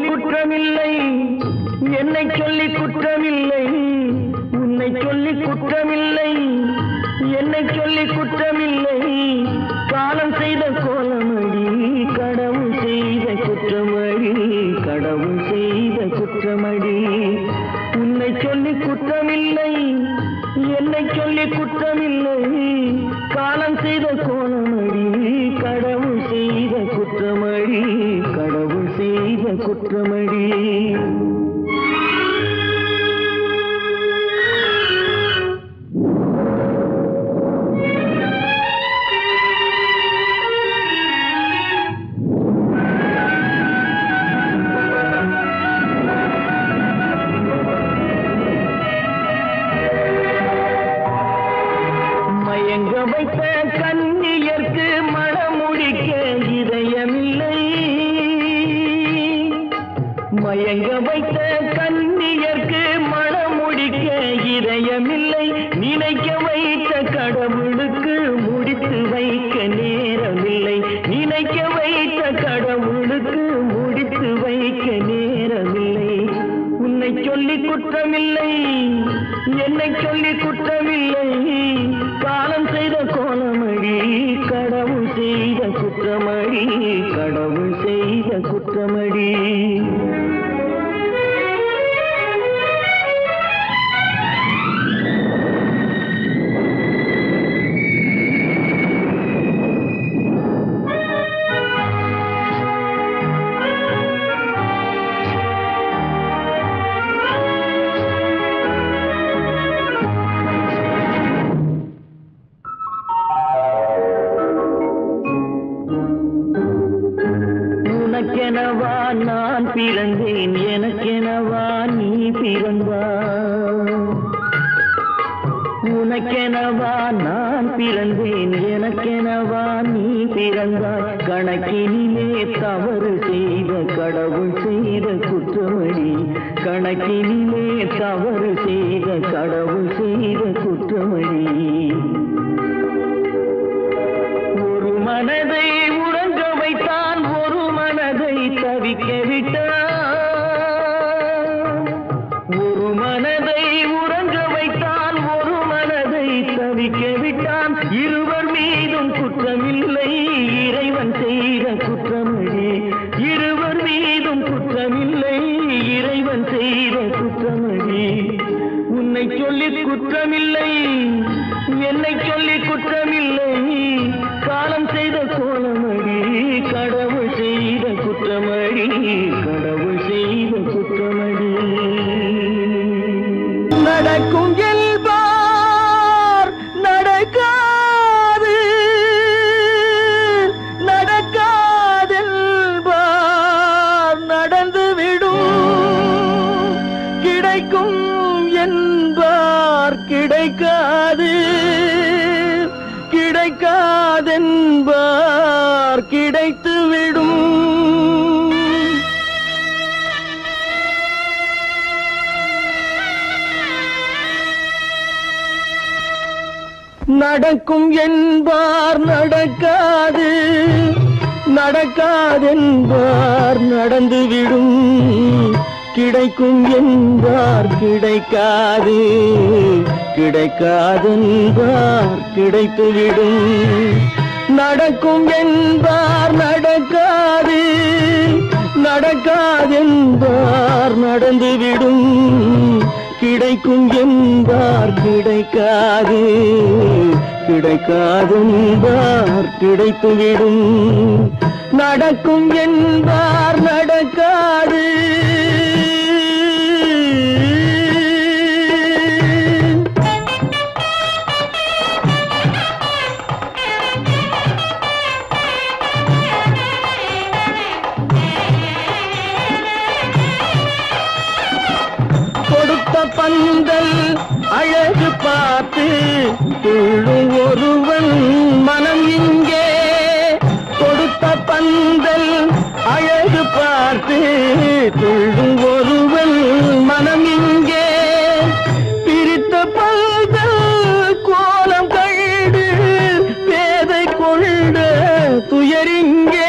குற்றமில்லை, என்னை சொல்லி குற்றமில்லை, உன்னை சொல்லி குற்றமில்லை, என்னை சொல்லி குற்றமில்லை. காலம் செய்த கோலமடி, கடவுள் செய்த குற்றமடி, கடவுள் செய்த குற்றமடி. உன்னை சொல்லி குற்றமில்லை, என்னை சொல்லி குற்றமில்லை. காலம் செய்த கோலமடி, கடவுள் செய்த குற்றமடி, கடவுள் செய்த குற்றமடி. மயங்க வைத்த கன்னியர்க்கு மணமுடிக்க இதயமில்லை, மயங்க வைத்த கன்னியர்க்கு மணமுடிக்க இதயமில்லை. நினைக்க வைத்த கடவுளுக்கு முடித்து வைக்க நேரமில்லை, நினைக்க வைத்த கடவுளுக்கு முடித்து வைக்க நேரமில்லை. உன்னை சொல்லி குற்றமில்லை, என்னை சொல்லி குற்றமில்லை. காலம் செய்த கோலமடி, கடவுள் செய்த குற்றமடி, கடவுள் செய்த குற்றமடி. உனக்கெனவா நான் பிறந்தேன், எனக்கெனவா நீ பிறந்தாய். உனக்கெனவா நான் பிறந்தேன், எனக்கெனவா நீ பிறந்தாய். கணக்கினிலே தவறு செய்த கடவுள் செய்த குற்றமடி, கணக்கினிலே தவறு செய்த கடவுள் செய்த குற்றமடி. ஒரு மனதை உறங்க வைத்தான், ஒரு மனதை தவிக்க விட்டான். ஒரு மனதை உறங்க வைத்தான், ஒரு மனதை தவிக்க விட்டான். இருவர் மீதும் குற்றமில்லை, இறைவன் செய்த குற்றமடி. இருவர் மீதும் குற்றமில்லை, இறைவன் செய்த குற்றமடி. உன்னை சொல்லி குற்றமில்லை, என்னை சொல்லி குற்றமில்லை. காலம் செய்த கோலமடி, கடவுள் செய்த குற்றமடி, கடவுள் செய்த குற்றமடி. நடக்கும் என்பார் நடக்காது, நடக்காதென்பார் நடந்துவிடும். கிடைக்கும் என்பார் கிடைக்காது, கிடைக்காதென்பார் கிடைத்துவிடும். நடக்கும் என்பார் நடக்காது, நடக்காதென்பார் நடந்துவிடும். கிடைக்கும் என்பார் கிடைக்காது, கிடைக்காதென்பார் கிடைத்துவிடும். நடக்கும் என்பார் நடக்காது, நடக்காதென்பார் நடந்துவிடும். கிடைக்கும் என்பார் கிடைக்காது, கிடைக்காதென்பார் கிடைத்துவிடும். நடக்கும் என்பார் நடக்காது. கொடுத்த பந்தல் அழகு பார்த்து துள்ளும் ஒருவன் மனம் இங்கே. கொடுத்த பந்தல் அழகு பார்த்து துள்ளும் ஒருவன் மனம் இங்கே. பிரித்த பந்தல் கோலம் கண்டு பேதை கொண்ட துயரிங்கே.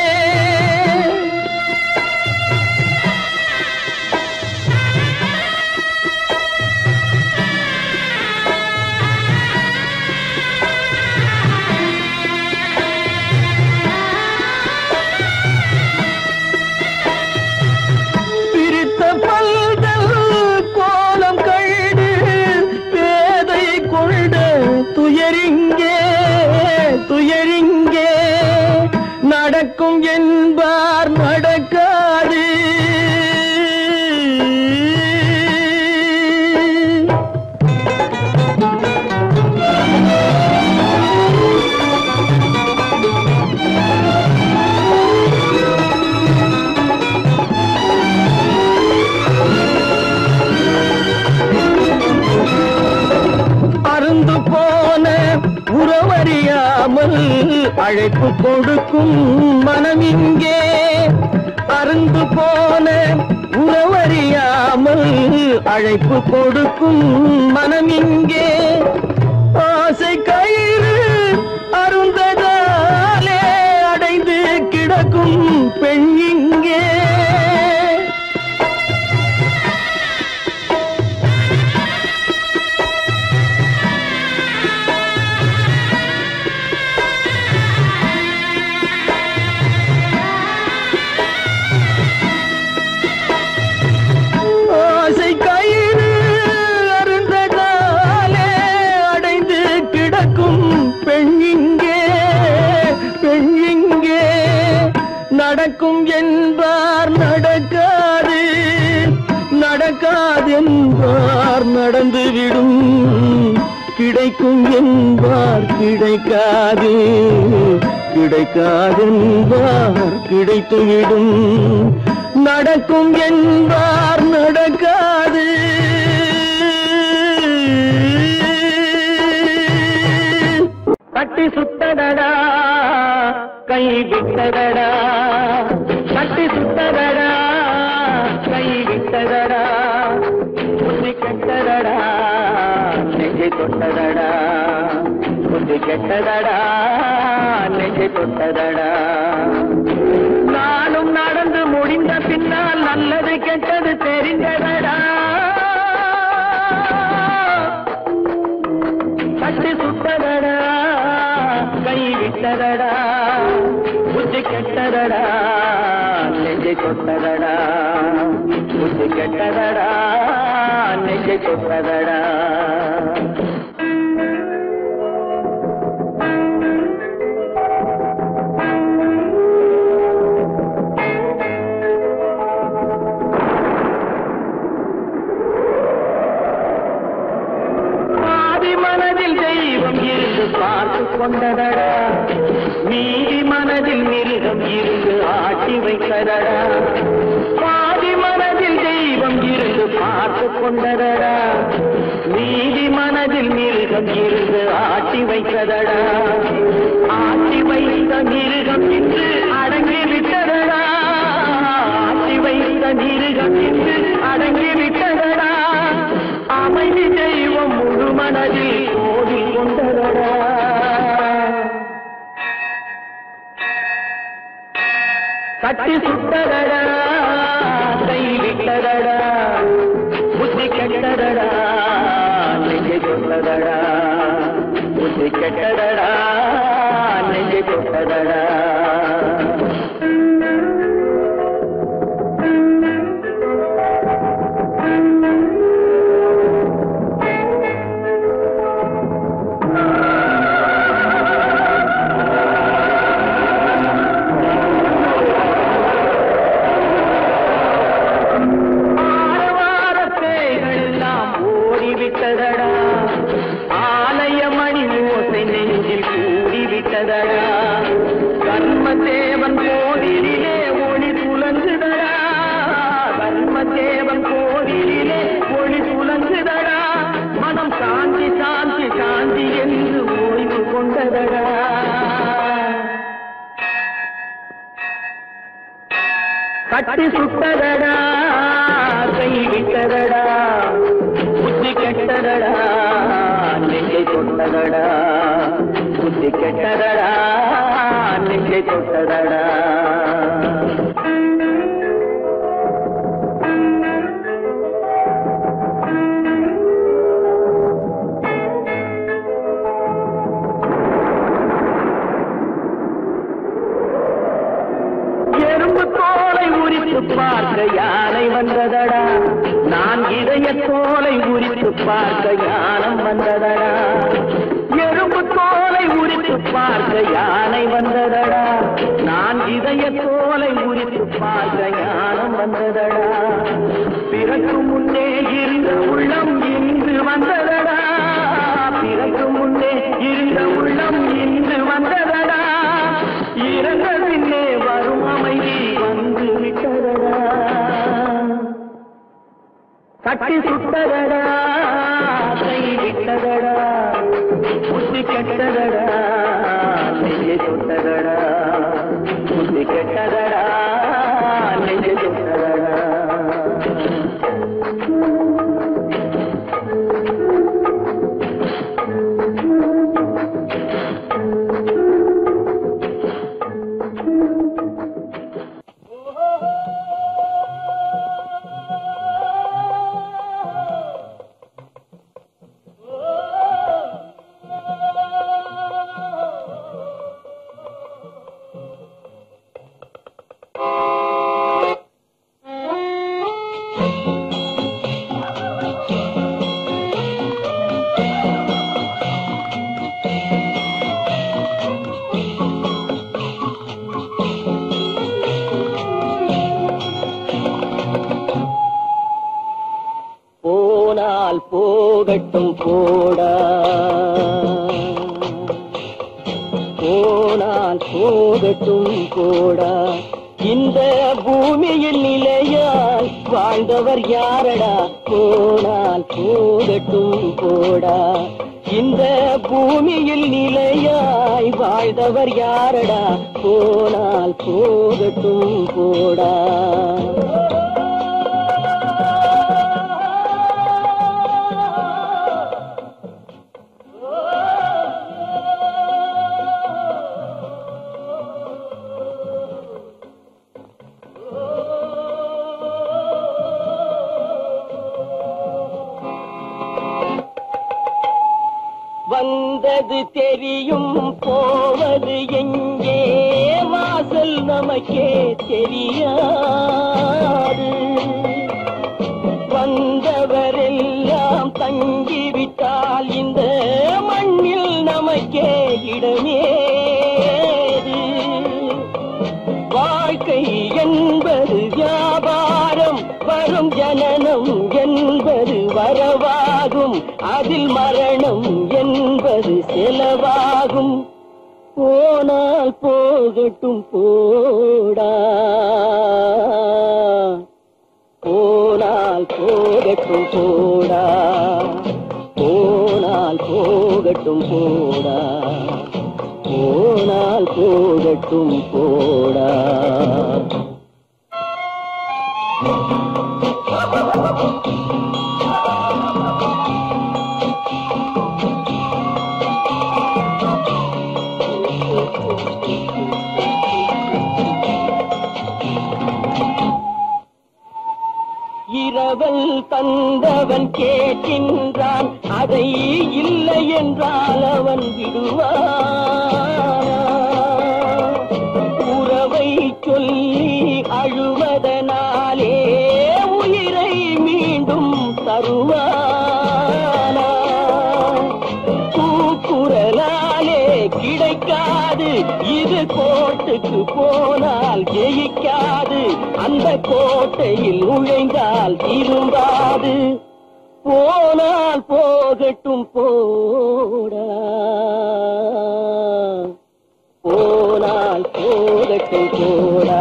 அழைப்பு கொடுக்கும் மனம் இங்கே அருந்து போன உறவறியாமல் அழைப்பு கொடுக்கும் மனம் இங்கே ஆசை கயிறு அருந்ததாலே அடைந்து கிடக்கும் பெண் இங்கே நடக்கும் என்பார் நடக்காது நடக்காது என்பார் நடந்துவிடும் கிடைக்கும் என்பார் கிடைக்காது கிடைக்காது என்பார் கிடைத்துவிடும் நடக்கும் என்பார் நடக்காது கட்டி சுத்தடடா கை விட்டதடா கட்டி சுத்ததடா கை விட்டதடா புத்தி கெட்டதடா நெஞ்சை தொட்டதடா புத்தி கெட்டதடா நெஞ்சை தொட்டதடா நானும் நடந்து முடிந்த பின்னால் நல்லது கெட்டது தெரிந்ததடா கட்டி சுத்ததடா கை விட்டதடா புத்தி கெட்டதடா நெஞ்சை தொட்டதடா புத்தி கெட்டதடா நெஞ்சை தொட்டதடா பார்த்து கொண்டதடா மீதி மனதில் மிருகம் இருந்து ஆட்டி வைத்ததடா பாதி மனதில் தெய்வம் இருந்து பார்த்து கொண்டதடா மீதி மனதில் மிருகம் இருந்து ஆட்டி வைத்ததடா ஆட்டி வைத்த மிருகம் இன்று அடங்கி விட்டதடா ஆட்டி வைத்த மிருகம் இன்று அடங்கி விட்டதடா அமைதி தெய்வம் முழு மனதில் கோடி கொண்டதடா கட்டி சுட்டதடா கை விட்டதடா புத்தி கெட்டதடா நெஞ்சை தொட்டதடா புத்தி கெட்டதடா நெஞ்சை தொட்டதடா ஆலயமணி ஓசை நெஞ்சில் கூடிவிட்டதடா கர்மதேவன் கோவிலிலே ஒளி துலங்குதடா கர்மதேவன் கோவிலிலே ஒளி துலங்குதடா மனம் சாந்தி சாந்தி சாந்தி என்று ஓய்வு கொண்டதடா கட்டி சுட்டதடா கை விட்டதடா புத்தி கெட்டதடா நெஞ்சை தொட்டதடா புத்தி கெட்டதடா நெஞ்சை தொட்டதடா எறும்பு தோலை உரித்து பார்க்க யானை வந்ததடா நான் இதய தோலை உரித்து பார்க்க யானம் வந்ததடா எறும்பு தோலை உரித்து பார்க்க யானை வந்ததடா நான் இதய தோலை உரித்து பார்க்க யானம் வந்ததடா பிறகு முன்னே இருந்த உள்ளம் இன்று வந்ததடா பிறகு முன்னே இருந்த உள்ளம் இன்று வந்ததடா இறந்த பின்னே வரும் அமைதி வந்து விட்டதடா கட்டி சுட்டதடா கை விட்டதடா புத்தி கெட்டதடா நெஞ்சை தொட்டதடா புத்தி கெட்டதடா நெஞ்சை தொட்டதடா போகட்டும் போடா போனால் போகட்டும் போடா இந்த பூமியில் நிலையால் வாழ்ந்தவர் யாரடா போனால் போகட்டும் போடா இந்த பூமியில் நிலையாய் வாழ்ந்தவர் யாரடா போனால் போகட்டும் போடா வந்தது தெரியும் போவது எங்கே வாசல் நமக்கே தெரியாது வந்தவரெல்லாம் தங்கிவிட்டால் இந்த மண்ணில் நமக்கே இடமேது வாழ்க்கை என்பது வியாபாரம் வரும் ஜனனம் என்பது வரவாகும் அதில் மரணம் என்பது செலவாகும் போனால் போகட்டும் போடா போனால் போகட்டும் போடா போனால் போகட்டும் போடா போனால் போகட்டும் போடா இரவல் தந்தவன் கேட்கின்றான் அதை இல்லை என்றால் அவன் விடுவான் உறவை சொல்லி அழுவதனாலே உயிரை மீண்டும் தருவானா கூக்குரலாலே கிடைக்காது இது கோட்டுக்கு போனால் ஜெயிக்காது அந்த கோட்டையில் நுழைந்தால் திரும்பாது போனால் போகட்டும் போடா போனால் போகட்டும் போடா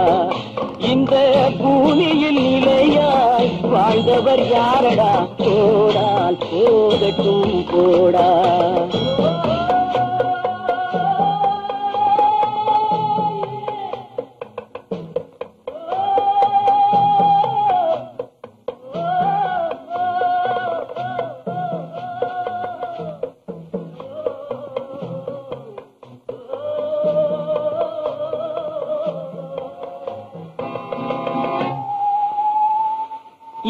இந்த பூமியில் நிலையாய் வாழ்ந்தவர் யாரடா போனால் போகட்டும் போடா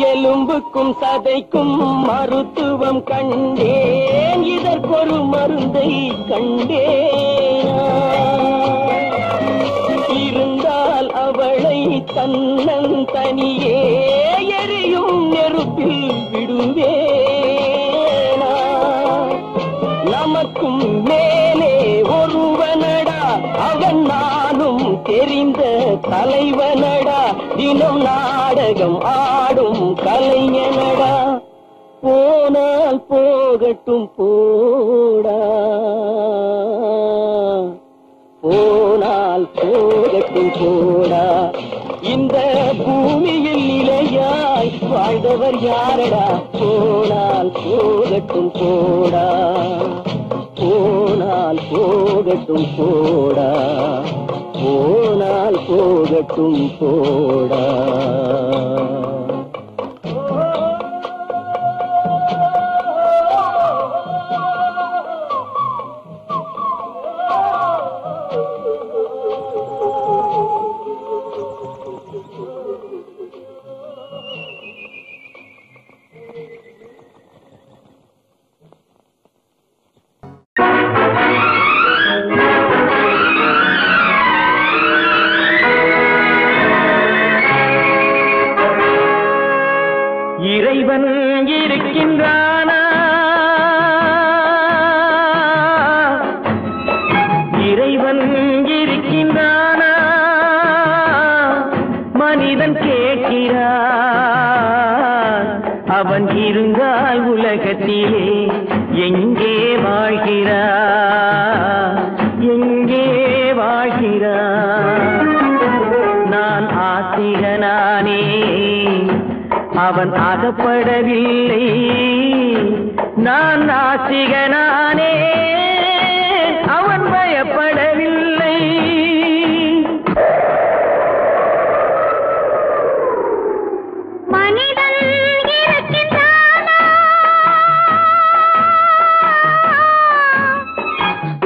எலும்புக்கும் சதைக்கும் மருத்துவம் கண்டேன் இதற்கொரு மருந்தை கண்டேன் இருந்தால் அவளை தன்னந்தனியே எரியும் நெருப்பில் விடுவேனா நமக்கும் மேலே ஒருவனடா அவன் நானும் தெரிந்த தலைவனடா தினம் நாடகம் ஆடும் கலைஞனடா போனால் போகட்டும் போடா போனால் போகட்டும் போடா இந்த பூமியில் நிலையாய் வாழ்ந்தவர் யாரடா போனால் போகட்டும் போடா போனால் போகட்டும் போடா, போனால் போகட்டும் போடா. இறைவன் இருக்கின்றானா, இறைவன் இருக்கின்றானா, மனிதன் கேட்கிறான். அவன் இருந்தால் உலகத்திலே எங்கே வாழ்கிறான், எங்கே வாழ்கிறான். நான் ஆத்திகனானே, அவன் அகப்படவில்லை. நான் நாத்திகனானே, அவன் பயப்படவில்லை. மனிதன் இருக்கின்றானா,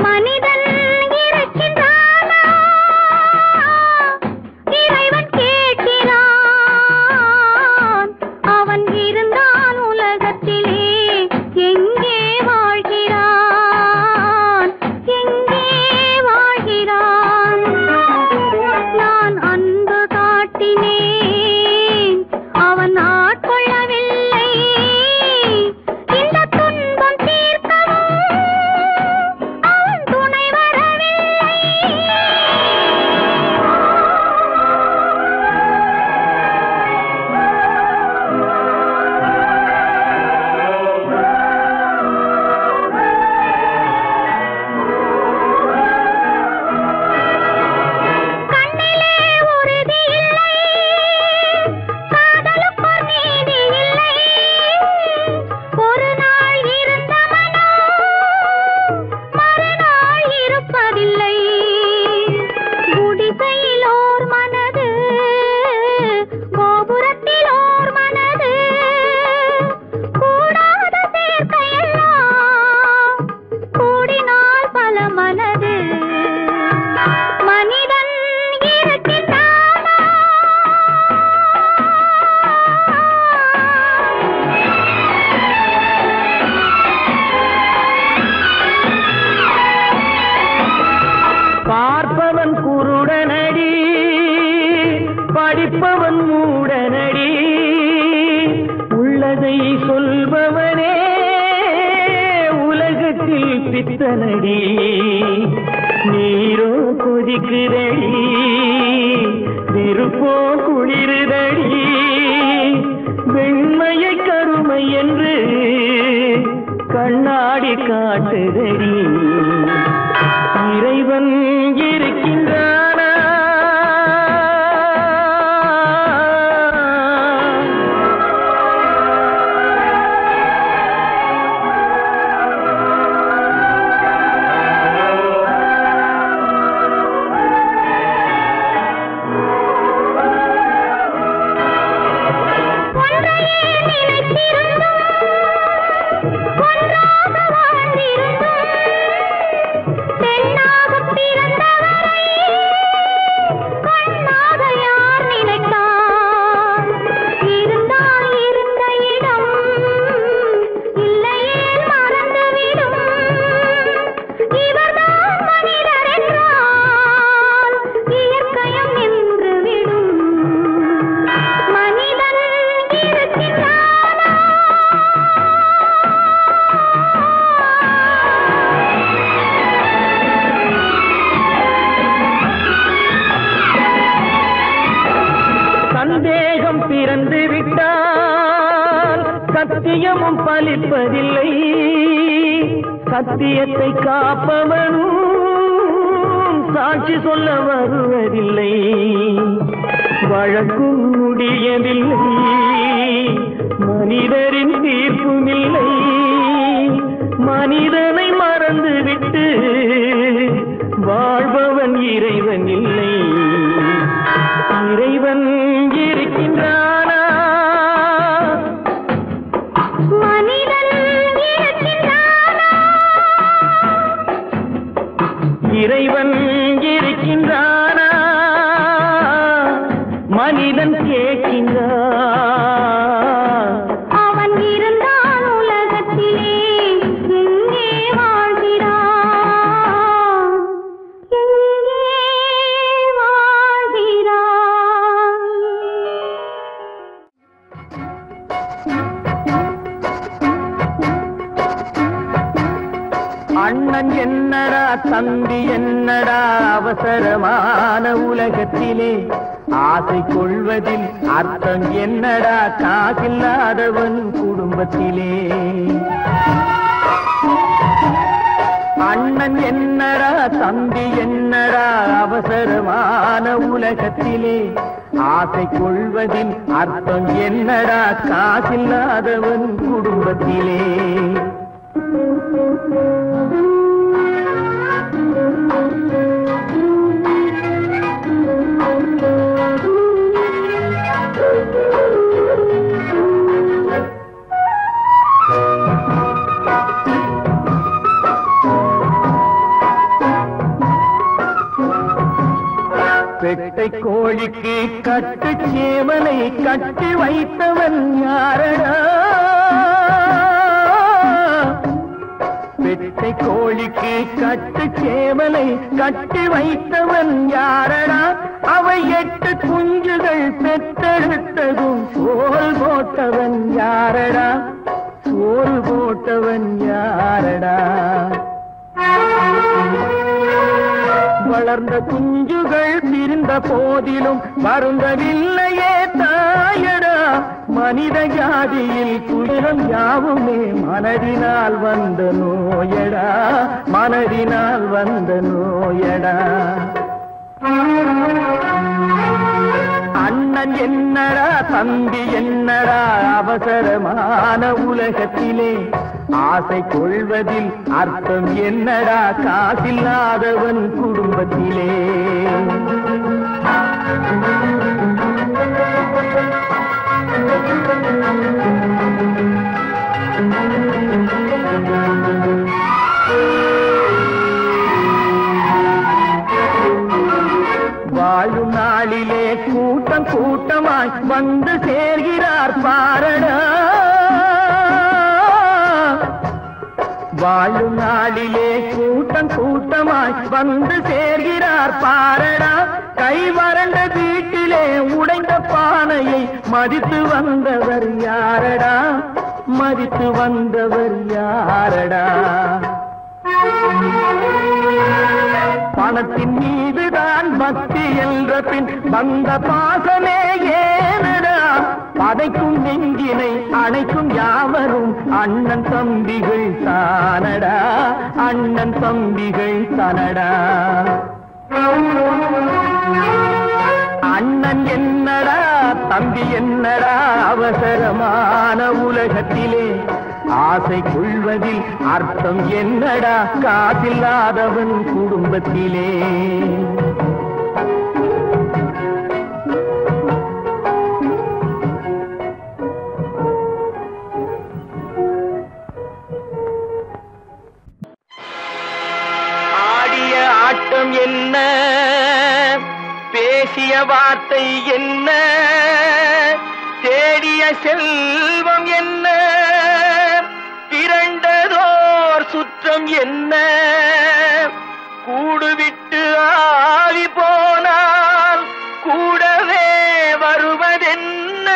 மனிதன் இருக்கின்றானா, இறைவன் கேட்கிறான். அவன் இருந்தான் உலகத்திலே எங்கே வாழ்கிறான், எங்கே வாழ்கிறான். நான் அன்பு காட்டினேன், அவன் ஆட்கொள்ளவில்லை. இந்த துன்பம் தீர்க்கவும் அவன் துணை வரவில்லை. கண்ணிலே உறுதி இல்லை, காதலுக்கு நீதி இல்லை. ஒரு நாள் இருந்த மனம் மறுநாள் இருப்பதில்லை. குடிசையில் ஓர் மனது, கோபுரத்தில் ஓர் மனது, கூடாத சேர்க்கையெல்லாம் கூடினால் பல மனது. மனிதன் இருக்கின்றானா, பார்ப்பவன் குருடனடி, படிப்பவன் மூடனடி. உள்ளதை சொல்பவனே உலகத்தில் பித்தனடி. நீரோ கொதிக்குதடி, நெருப்போ குளிருதடி. வெண்மையை கருமை என்று கண்ணாடி காட்டுதடி. இறைவன் இருக்கின்றானா, ஒன்றையே நினைத்திருந்தும் ஒன்றாக வாழ்ந்திருந்தும் பெண்ணாகப் பிறந்தவரை கண்ணாக யார் நினைத்தார்? இருந்தால் இருந்த இடம் இல்லையே மறந்துவிடும். இவர்தான் மனிதர் என்றால் இயற்கையும் நின்றுவிடும். மனிதன் இருக்கின்றானா, சந்தேகம் பிறந்து விட்டால் சத்தியமும் பலிப்பதில்லை. சத்தியத்தை காப்பவனும் சாட்சி சொல்ல வருவதில்லை. வழக்கும் முடியவில்லை, மனிதரின் தீர்ப்பும் இல்லை. மனிதனை மறந்து வாழ்பவன் இறைவன் இல்லை, இறைவன் இருக்கின்றானா? மனிதன் இருக்கின்றானா? இறைவன் இருக்கின்றானா? மனிதன் கேட்கின்றான். அவன் இருந்தான் உலகத்திலே எங்கே வாழ்கிறான்? எங்கே வாழ்கிறான்? அண்ணன் என்னடா தம்பி என்னடா அவசரமான உலகத்திலே ஆசை கொள்வதில் அர்த்தம் என்னடா காசில்லாதவன் குடும்பத்திலே. அண்ணன் என்னடா தம்பி என்னடா அவசரமான உலகத்திலே ஆசை கொள்வதில் அர்த்தம் என்னடா காசில்லாதவன் குடும்பத்திலே. பெட்டை கோழிக்கு கட்டு சேவலை கட்டி வைத்தவன் யாரடா? பெட்டை கோழிக்கு கட்டு சேவலை கட்டி வைத்தவன் யாரடா? அவை 8 குஞ்சுகள் பெற்றெடுத்ததும் சோல் போட்டவன் யாரடா? சோல் போட்டவன் யாரடா? வளர்ந்த குஞ்சுகள் பிரிந்த போதிலும் வருந்தவில்லையே தாயடா. மனித ஜாதியில் துயரம் யாவுமே மனதினால் வந்த நோயடா, மனதினால் வந்த நோயடா. அண்ணன் என்னடா தம்பி என்னடா அவசரமான உலகத்திலே ஆசை கொள்வதில் அர்த்தம் என்னடா காசில்லாதவன் குடும்பத்திலே. வாழும் நாளிலே கூட்டம் கூட்டமாய் வந்து சேர்கிறார் பாரடா. வாழும் நாளிலே கூட்டம் கூட்டமாய் வந்து சேர்கிறார் பாரடா. கை வறண்ட வீட்டிலே உடைந்த பானையை மதித்து வந்தவர் யாரடா? மதித்து வந்தவர் யாரடா? பணத்தின் மீதுதான் பக்தி என்ற பின் வந்த பாசமே ஏனடா? பதைக்கும் நெஞ்சினை அணைக்கும் யாவரும் அண்ணன் தம்பிகள் தானடா, அண்ணன் தம்பிகள் தானடா. அண்ணன் என்னடா தம்பி என்னடா அவசரமான உலகத்திலே ஆசை கொள்வதில் அர்த்தம் என்னடா காசில்லாதவன் குடும்பத்திலே. ஆடிய ஆட்டம் என்ன, பேசிய வார்த்தை என்ன, தேடிய செல்வம் என்ன, திரண்டதோர் சுற்றம் என்ன, கூடுவிட்டு ஆவி போனால் கூடவே வருவதென்ன.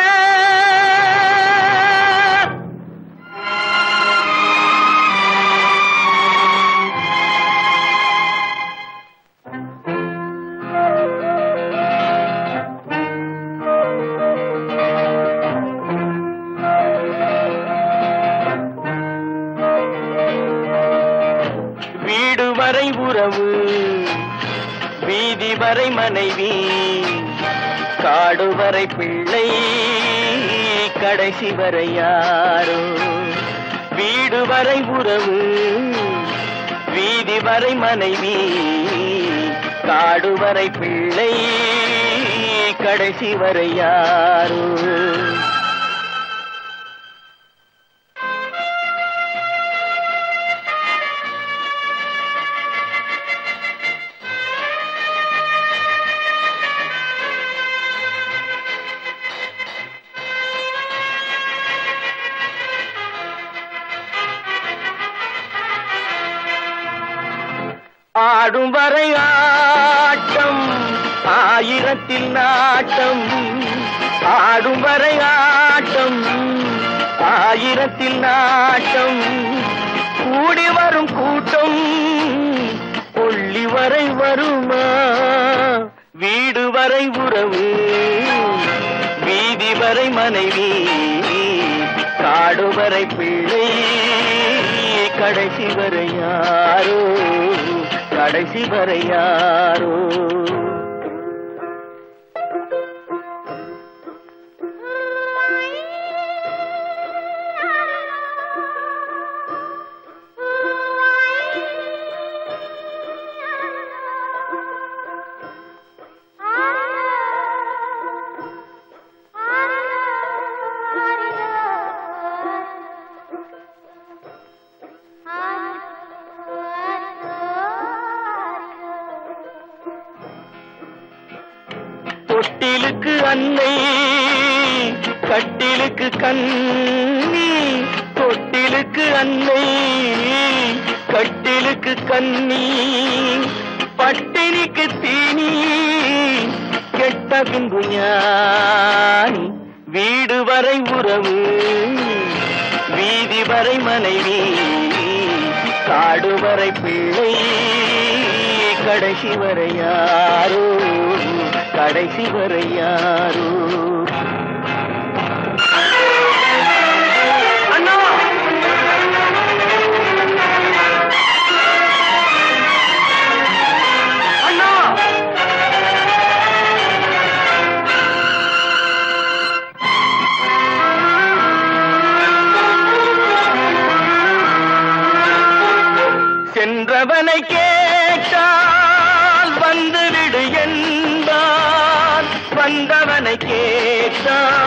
வீடு வரை உறவு, வீதி வரை மனைவி, காடு வரை பிள்ளை, கடைசி வரை யாரோ. வீடு வரை உறவு, வீதி வரை மனைவி காடு வரை பிள்ளை கடைசி வரை யாரோ ஆடும் வரை ஆட்டம் ஆயிரத்தில் நாட்டம் ஆடும் வரை ஆட்டம் ஆயிரத்தில் நாட்டம் கூடி வரும் கூட்டம் கொள்ளி வரை வருமா வீடு வரை உறவு வீதி வரை மனைவி காடு வரை பிள்ளை கடைசி வரை யாரோ கடைசி வரை யாரோ தொட்டிலுக்கு அன்னை கட்டிலுக்கு கண்ணி தொட்டிலுக்கு அன்னை கட்டிலுக்கு கண்ணி பட்டினிக்கு தீனி கெட்ட பின்பு ஞானி வீடு வரை உறவு வீதி வரை மனைவி காடு வரை பிள்ளை கடைசி வரை யாரோ கடைசி வரை யாரோ அண்ணா அண்ணா சென்றவனை கேட்டால் வந்துவிடு என்பான் வந்தவனை கேட்டால்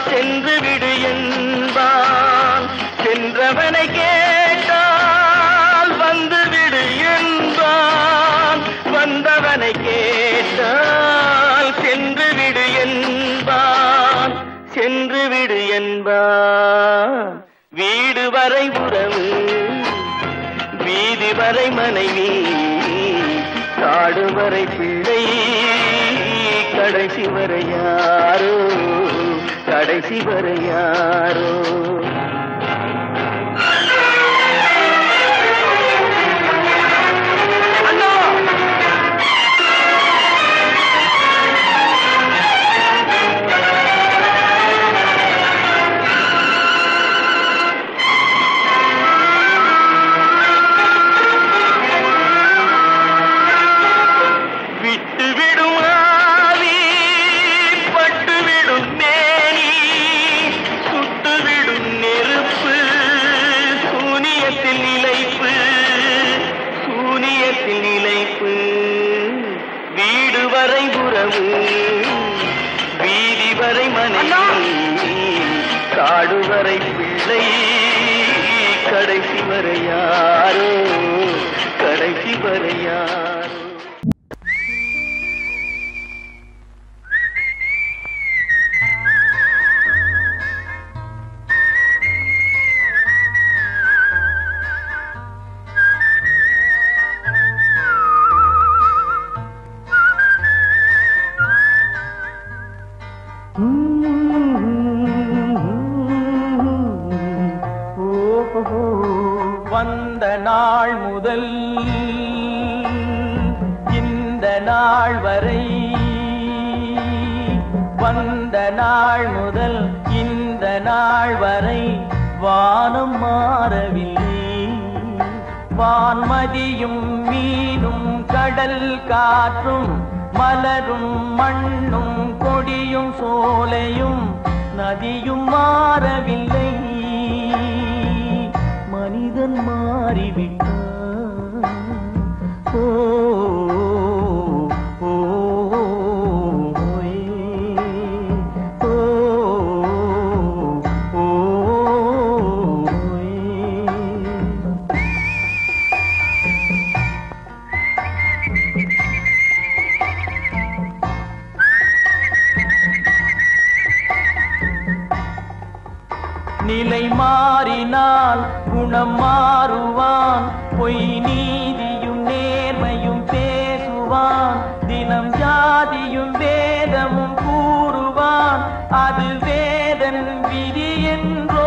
சென்று விடு என்பான் சென்றவனை கேட்டால் வந்துவிடு என்பான் வந்தவனை கேட்டால் சென்று விடு என்பான் சென்று விடு என்பான் வீடு வரை உறவு வீதி வரை மனைவி காடு வரை பிள்ளை கடைசி வரை யாரோ கடைசி வரை யாரோ வீடு வரை உறவு வீதி வரை மனைவி காடு வரை பிள்ளை கடைசி வரை யாரோ கடைசி வரை யாரோ வந்த நாள் முதல் இந்த நாள் வரை வந்த நாள் முதல் இந்த நாள் வரை வானம் மாறவில்லை வான்மதியும் மீனும் கடல் காற்றும் மலரும் மண்ணும் கொடியும் சோலையும் நதியும் மாறவில்லை மனிதன் மாறிவிட்டான் நிலை மாறினால் குணம் மாறுவான் பொய் நீதியும் நேர்மையும் பேசுவான் தினம் ஜாதியும் வேதமும் கூறுவான் அது வேதன் விதி என்றோதுவான்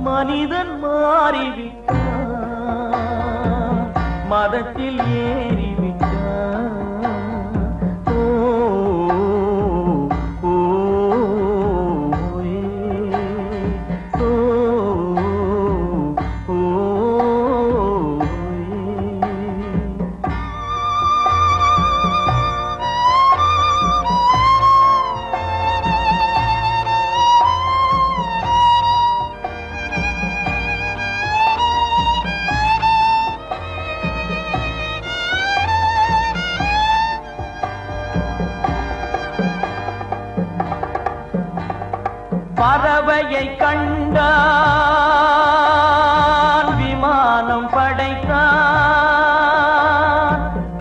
மனிதன் மாறிவிட்டான் மதத்தில் ஏறிவிட்டான் பறவையை கண்டான் விமானம் படைத்தான்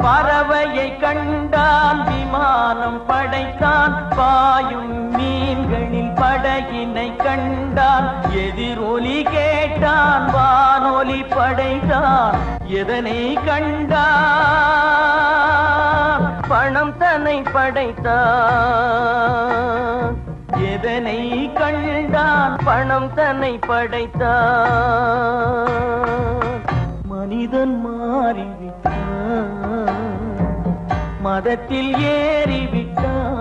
பறவையை கண்டான் விமானம் படைத்தான் பாயும் மீன்களில் படகினை கண்டான் எதிரொலி கேட்டான் வானொலி படைத்தான் எதனை கண்டான் பணம் தன்னை படைத்தான் எதனை கண்டான் பணம் தன்னை படைத்தான் மனிதன் மாறிவிட்டான் மதத்தில் ஏறிவிட்டான்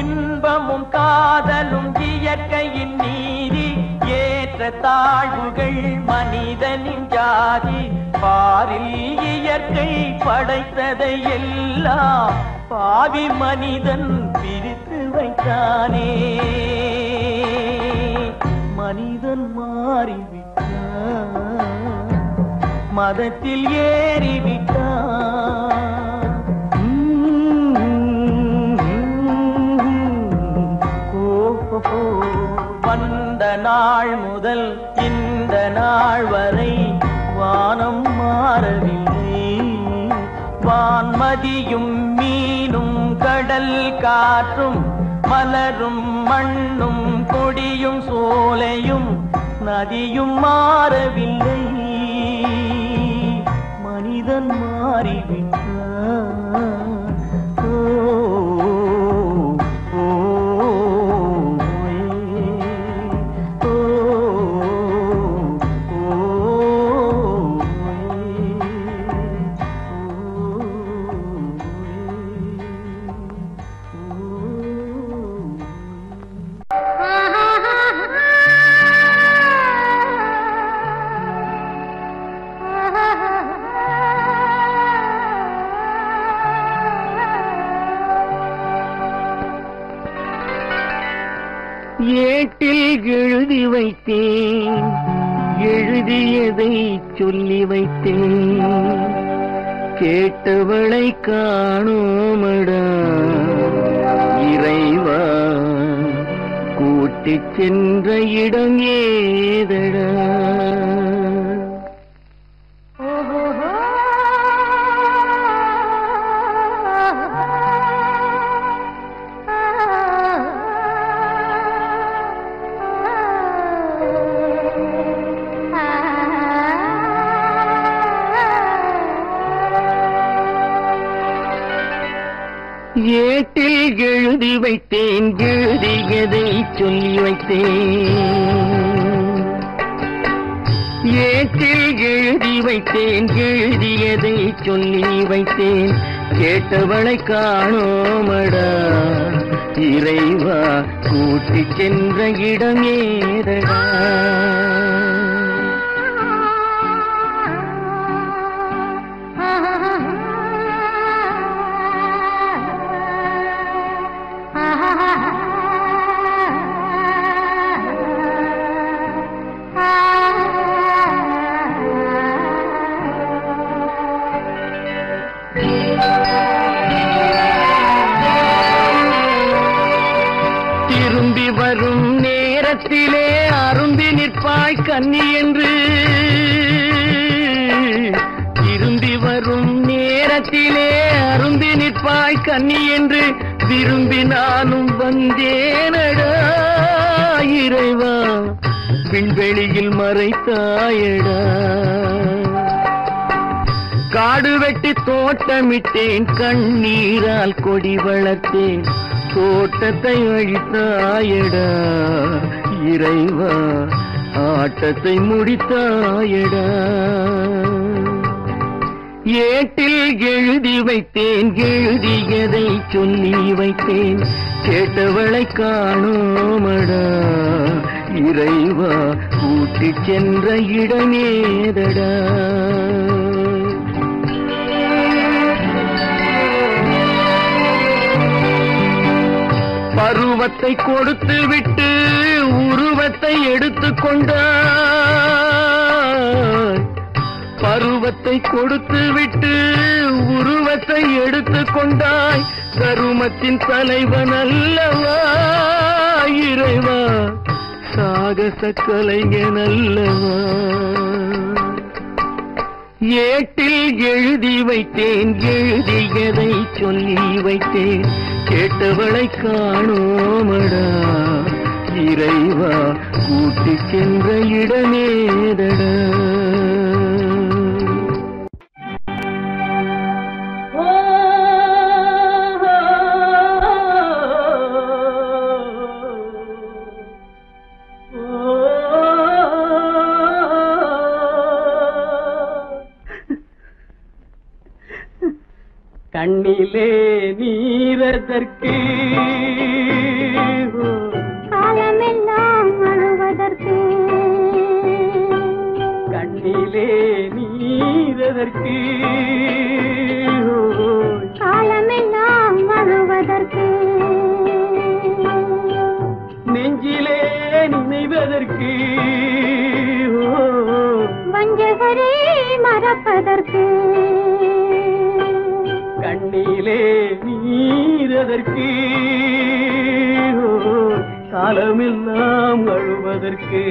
இன்பமும் காதலும் இயற்கையின் நீதி ஏற்ற தாழ்வுகள் மனிதனின் ஜாதி பாரில் இயற்கை படைத்ததை எல்லாம் பாவி மனிதன் பிரித்து வைத்தானே மனிதன் மாறிவிட்டான் மதத்தில் ஏறிவிட்டான் வந்த நாள் முதல் இந்த நாள் வரை வானம் மாறவில்லை வான்மதியும் மீனும் கடல் காற்றும் மலரும் மண்ணும் கொடியும் சோலையும் நதியும் மாறவில்லை மனிதன் மாறிவிட்டான் ஏட்டில் எழுதி வைத்தேன் எழுதியதை சொல்லி வைத்தேன் கேட்டவளை காணோமடா இறைவா கூட்டிச் சென்ற இடம் ஏதடா ஏட்டில் எழுதி வைத்தேன் எழுதியதை சொல்லி வைத்தேன் ஏட்டில் எழுதி வைத்தேன் எழுதியதை சொல்லி வைத்தேன் கேட்டவளை காணோமடா இறைவா கூட்டிச் சென்ற இடம் ஏதடா திரும்பி வரும் நேரத்திலே அரும்பி நிற்பாய் கன்னி என்று திரும்பி வரும் நேரத்திலே அரும்பி நிற்பாய் கன்னி என்று விரும்பி நானும் வந்தேனடா இறைவா விண்வெளியில் மறைத்தாயடா காடு வெட்டி தோட்டமிட்டேன் கண்ணீரால் கொடி வளர்த்தேன் தோட்டத்தை அழித்தாயடா இறைவா ஆட்டத்தை முடித்தாயடா ஏட்டில் எழுதி வைத்தேன் எழுதியதை சொல்லி வைத்தேன் கேட்டவளை காணோமடா இறைவா கூட்டிச் சென்ற இடமேதடா பருவத்தை கொடுத்து விட்டு உருவத்தை எடுத்துக் கொண்டாய் பருவத்தை கொடுத்து விட்டு உருவத்தை எடுத்துக் கொண்டாய் கருமத்தின் தலைவன் அல்லவா இறைவா சாகச கலைஞன் அல்லவா ஏட்டில் எழுதி வைத்தேன் எழுதியதை சொல்லி வைத்தேன் கேட்டவளை காணோமடா இறைவா கூட்டிச் சென்ற இடமேதடா கண்ணிலே நீரதற்கு காலமெல்லாம் அழுவதற்கு கண்ணிலே நீரதற்கு காலமெல்லாம் அழுவதற்கு நெஞ்சிலே நினைவதற்கு வஞ்சகரை மறப்பதற்கு கண்ணிலே நீரதற்கு காலமெல்லாம் அழுவதற்கு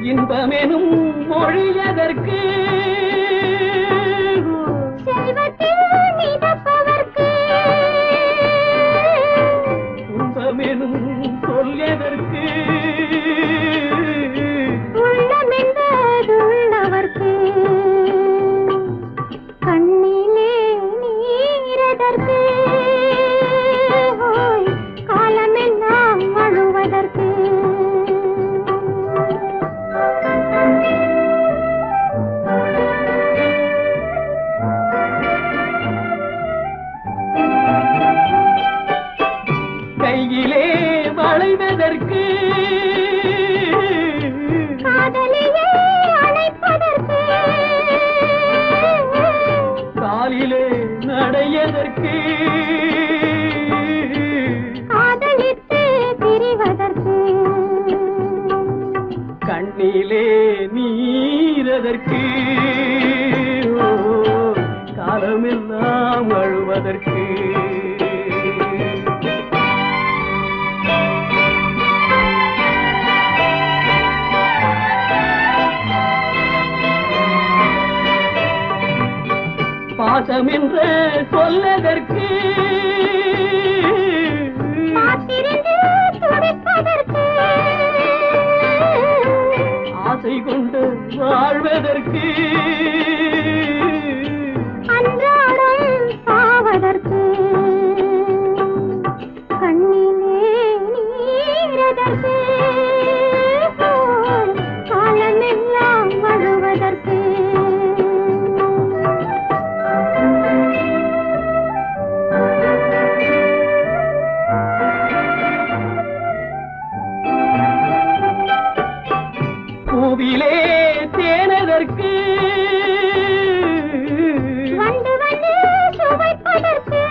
இன்பமெனும் மொழியதற்கு செல்வத்தில் மிதப்பதற்கு துன்பமெனும் சொல்லியதற்கு உள்ளமென்பதுள்ளவர்க்கு கண்ணிலே நீரதற்கு காலமெல்லாம் அழுவதற்கு கையிலே வளைவதற்கு காதலியே அழைப்பதற்கு காலிலே நடையதற்கு காதலித்து பிரிவதற்கு கண்ணிலே நீரதற்கு காலமெல்லாம் அழுவதற்கு பாசம் என்ற சொல்லதற்கு காத்திருந்து துடிப்பதற்கு ஆசை கொண்டு வாழ்வதற்கு அன்றாடம் சாவதற்கு கண்ணிலே நீரதற்கு காலமெல்லாம் அழுவதற்கு பூவிலே தேனதற்கு வந்து வந்து சுவைப்பதற்கு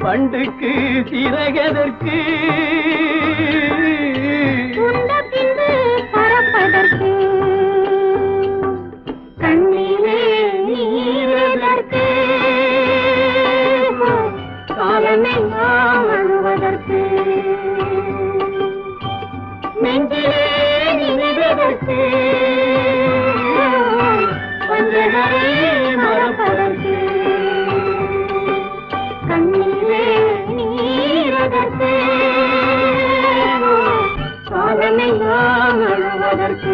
பண்டுக்கு சிறகதற்கு தாவதற்கு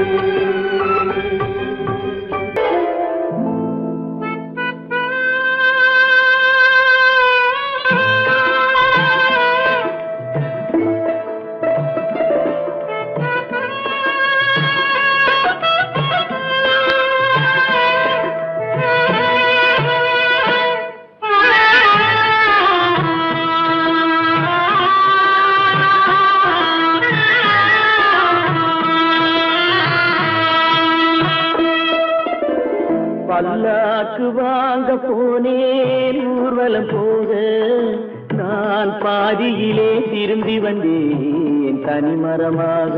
பல்லாக்கு வாங்க போனேன் ஊர்வலம் போக நான் பாதியிலே திரும்பி வந்தேன் தனிமரமாக.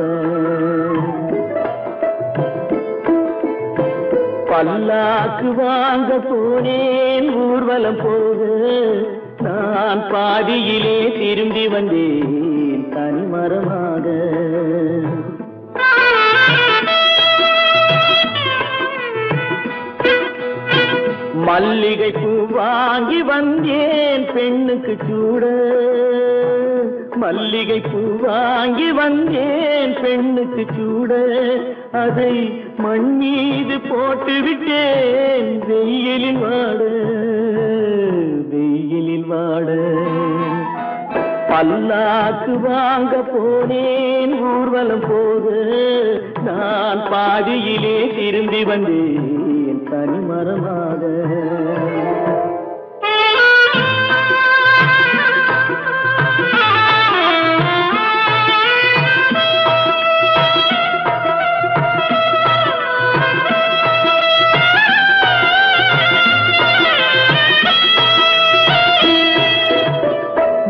பல்லாக்கு வாங்க போனேன் ஊர்வலம் போக நான் பாதியிலே திரும்பி வந்தேன் தனிமரமாக. மல்லிகை பூ வாங்கி வந்தேன் பெண்ணுக்கு சூட, மல்லிகை பூ வாங்கி வந்தேன் பெண்ணுக்கு சூட, அதை மண் மீது போட்டு விட்டேன் வெயிலில் வாட, வெயிலில் வாட. பல்லாக்கு வாங்க போனேன் ஊர்வலம் போக நான் பாதியிலே திரும்பி வந்தேன் தனிமரமாக.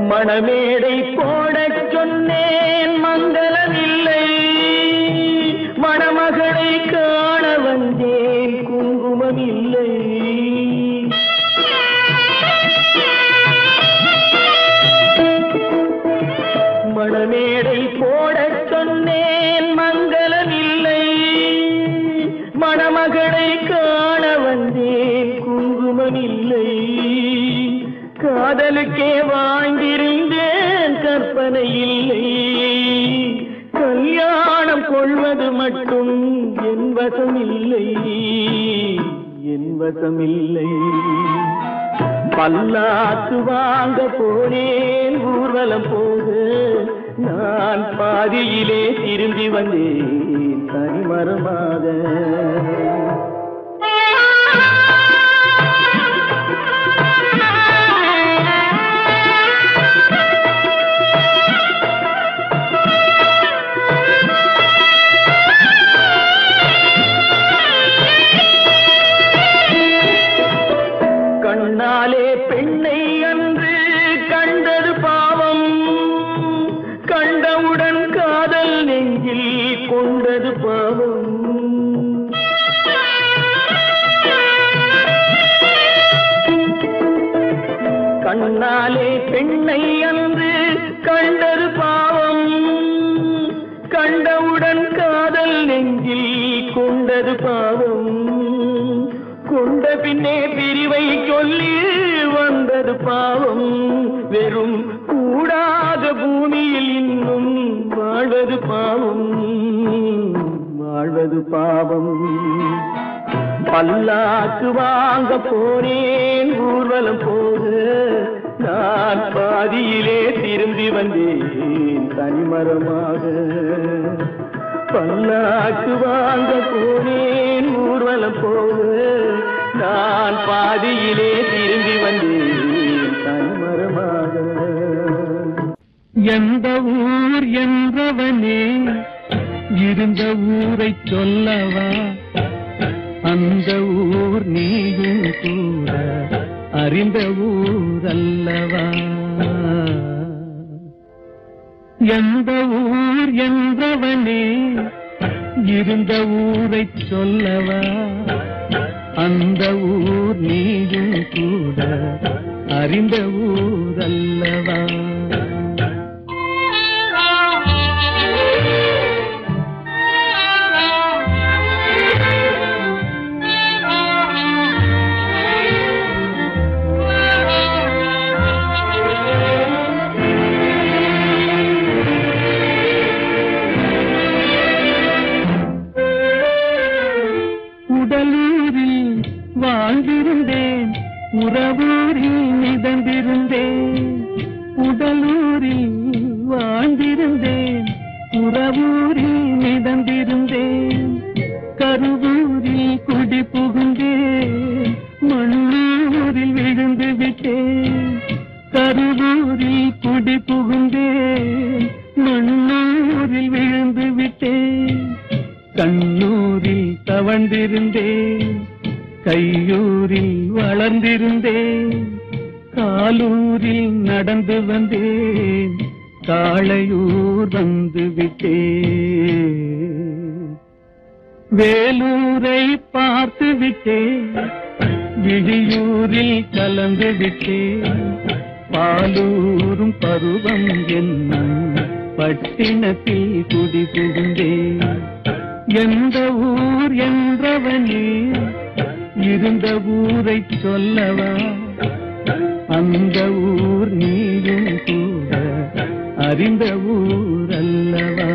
மணமேடை போடச் சொன்னேன் மங்களமில்லை, மணமகளை காண வந்தேன் குங்குமமில்லை. மணமேடை போடச் சொன்னேன் மங்களமில்லை, மணமகளை காண வந்தேன் குங்குமமில்லை. காதலுக்கே வாங்கியிருந்தேன் கற்பனை இல்லை, கல்யாணம் கொள்வது மட்டும் என் வசமில்லை, என் வசமில்லை. பல்லாக்கு வாங்க போனேன் ஊர்வலம் போக நான் பாதியிலே திரும்பி வந்தேன் தனிமரமாக. கண்ணாலே பெண்ணை அன்று கண்டது பாவம், கண்டவுடன் காதல் நெஞ்சில் கொண்டது பாவம். கண்ணாலே பெண்ணை அன்று கண்டது பாவம், கண்டவுடன் காதல் நெஞ்சில் கொண்டது பாவம். கொண்ட பின்னே பிரிவை சொல்லி வந்தது பாவம், வெறும் கூடாத பூமியில் இன்னும் வாழ்வது பாவம், வாழ்வது பாவம். பல்லாக்கு வாங்க போனேன் ஊர்வலம் போக நான் பாதியிலே திரும்பி வந்தேன் தனிமரமாக. பல்லாக்கு வாங்க போனேன் ஊர்வலம் போக நான் பாதியிலே திரும்பி வந்தேன் தனிமரமாக. எந்த ஊர் என்றவனே இருந்த ஊரை சொல்லவா, அந்த ஊர் நீயும் கூட அறிந்த ஊர் அல்லவா. எந்த ஊர் என்றவனே இருந்த ஊரை சொல்லவா, அந்த ஊர் நீயும் கூட அறிந்த ஊர் அல்லவா. உறவூரில் மிதந்திருந்தேன், கருவூரில் குடி புகுந்தேன், மண்ணூரில் விழுந்து விட்டேன். கருவூரில் குடி புகுந்தேன், மண்ணூரில் விழுந்து விட்டேன். கண்ணூரில் தவழ்ந்திருந்தேன், கையூரில் வளர்ந்திருந்தேன், காலூரில் நடந்து வந்தேன், காளையூர் வந்து விட்டேன். வேலூரை பார்த்து விட்டேன், விழியூரில் கலந்து விட்டேன், பாலூரும் பருவம் என்னும் பட்டினத்தில் குடி புகுந்தேன். எந்த ஊர் என்றவனே இருந்த ஊரை சொல்லவா, அந்த ஊர் நீயும் கூட அறிந்த ஊர் அல்லவா.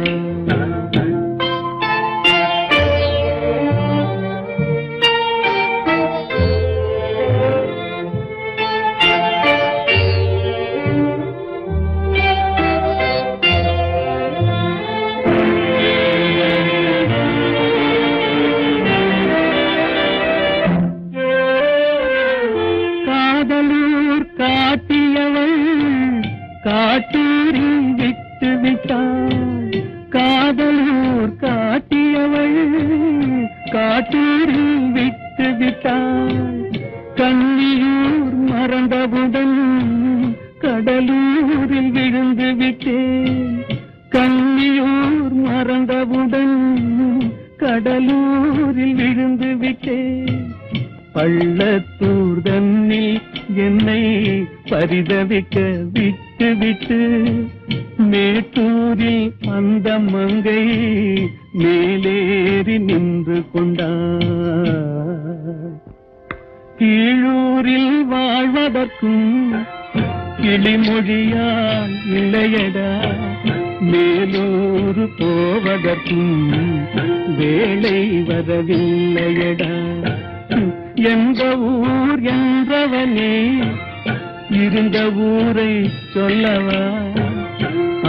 காட்டூரில் விட்டு விட்டாள், காதலூர் காட்டியவள் காட்டூரில் விட்டு விட்டாள். கன்னியூர் மறந்தவுடன் கடலூரில் விழுந்து விட்டேன், கன்னியூர் மறந்தவுடன் கடலூரில் விழுந்து விட்டேன். பள்ளத்தூர் தன்னில் என்னை பரிதவிக்க விட்டு விட்டு மேட்டூரில் அந்த மங்கை மேலேறி நின்று கொண்டார். கீழூரில் வாழ்வதற்கும் கிளிமொழியால் இல்லையடா, மேலூர் போவதற்கும் வேலை வரவில்லையடா. எந்த ஊர் என்றவனே இருந்த ஊரை சொல்லவா,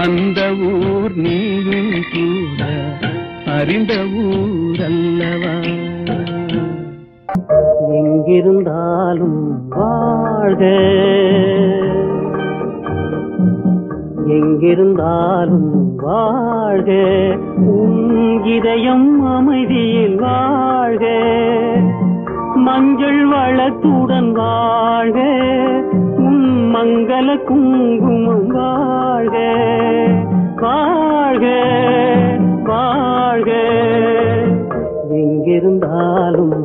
அந்த ஊர் நீயும் கூட அறிந்த ஊர் அல்லவா. எங்கிருந்தாலும் வாழ்க, எங்கிருந்தாலும் வாழ்க, உன் இதயம் அமைதியில் வாழ்க, மஞ்சள் வளத்துடன் வாழ்க, உன் மங்கள குங்குமம் வாழ்க, வாழ்க வாழ்க. எங்கிருந்தாலும்